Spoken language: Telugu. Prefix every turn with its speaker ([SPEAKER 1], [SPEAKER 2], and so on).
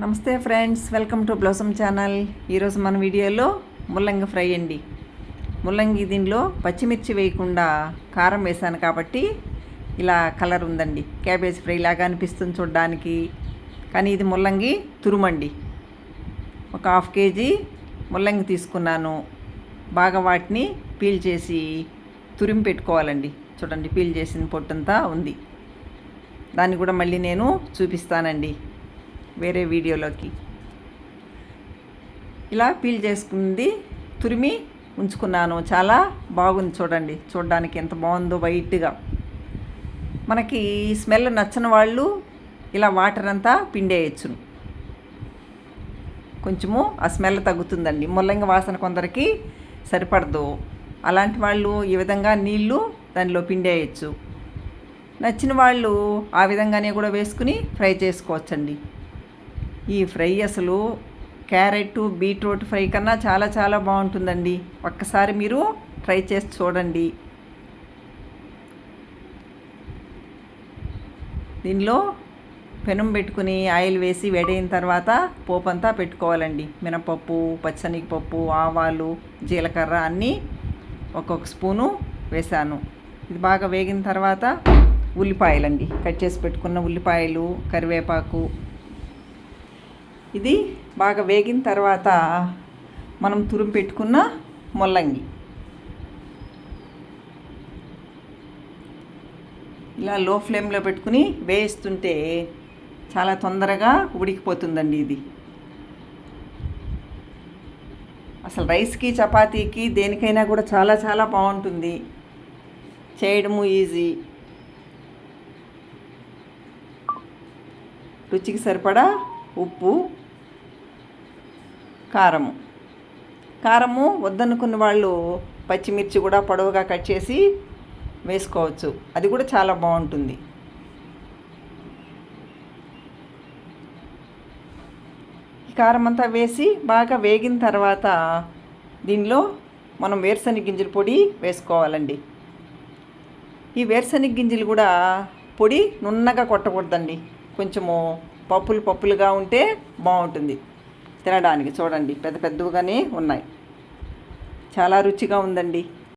[SPEAKER 1] నమస్తే friends, welcome to blossom channel. ఈరోజు మన వీడియోలో ముల్లంగి ఫ్రై అండి. ముల్లంగి దీనిలో పచ్చిమిర్చి వేయకుండా కారం వేసాను కాబట్టి ఇలా కలర్ ఉందండి. క్యాబేజ్ ఫ్రై లాగా అనిపిస్తుంది చూడడానికి, కానీ ఇది ముల్లంగి తురుమండి. ఒక 1/2 కేజీ ముల్లంగి తీసుకున్నాను. బాగా వాటిని పీల్ చేసి తురిమి పెట్టుకోవాలండి. చూడండి, పీల్ చేసిన పొట్టంతా ఉంది. దాన్ని కూడా మళ్ళీ నేను చూపిస్తానండి వేరే వీడియోలోకి. ఇలా పీల్ చేసుకుంది తురిమి ఉంచుకున్నాను. చాలా బాగుంది చూడండి, చూడడానికి ఎంత బాగుందో వైట్గా. మనకి స్మెల్ నచ్చని వాళ్ళు ఇలా వాటర్ అంతా పిండేయచ్చును, కొంచెము ఆ స్మెల్ తగ్గుతుందండి. ముల్లంగి వాసన కొందరికి సరిపడదు, అలాంటి వాళ్ళు ఈ విధంగా నీళ్ళు దానిలో పిండేయచ్చు. నచ్చిన వాళ్ళు ఆ విధంగానే కూడా వేసుకుని ఫ్రై చేసుకోవచ్చండి. ఈ ఫ్రై అసలు క్యారెట్ బీట్రూట్ ఫ్రై కన్నా చాలా చాలా బాగుంటుందండి. ఒక్కసారి మీరు ట్రై చేసి చూడండి. దీనిలో పెనం పెట్టుకుని ఆయిల్ వేసి వేడైన తర్వాత పోపు అంతా పెట్టుకోవాలండి. మినపప్పు, పచ్చనగపప్పు, ఆవాలు, జీలకర్ర అన్నీ ఒక్కొక్క స్పూను వేసాను. ఇది బాగా వేగిన తర్వాత ఉల్లిపాయలండి, కట్ చేసి పెట్టుకున్న ఉల్లిపాయలు, కరివేపాకు. ఇది బాగా వేగిన తర్వాత మనం తురిమి పెట్టుకున్న ముల్లంగి ఇలా లో ఫ్లేమ్లో పెట్టుకుని వేయిస్తుంటే చాలా తొందరగా ఉడికిపోతుందండి. ఇది అసలు రైస్కి, చపాతీకి, దేనికైనా కూడా చాలా చాలా బాగుంటుంది. చేయడము ఈజీ. రుచికి సరిపడా ఉప్పు, కారము వద్దనుకున్న వాళ్ళు పచ్చిమిర్చి కూడా పొడవుగా కట్ చేసి వేసుకోవచ్చు, అది కూడా చాలా బాగుంటుంది. ఈ కారం అంతా వేసి బాగా వేగిన తర్వాత దీనిలో మనం వేరుశనగ గింజల పొడి వేసుకోవాలండి. ఈ వేరుశనగ గింజలు కూడా పొడి నున్నగా కొట్టకూడదండి, కొంచెము పప్పులుగా ఉంటే బాగుంటుంది తినడానికి. చూడండి, పెద్ద పెద్దగానే ఉన్నాయి. చాలా రుచిగా ఉందండి.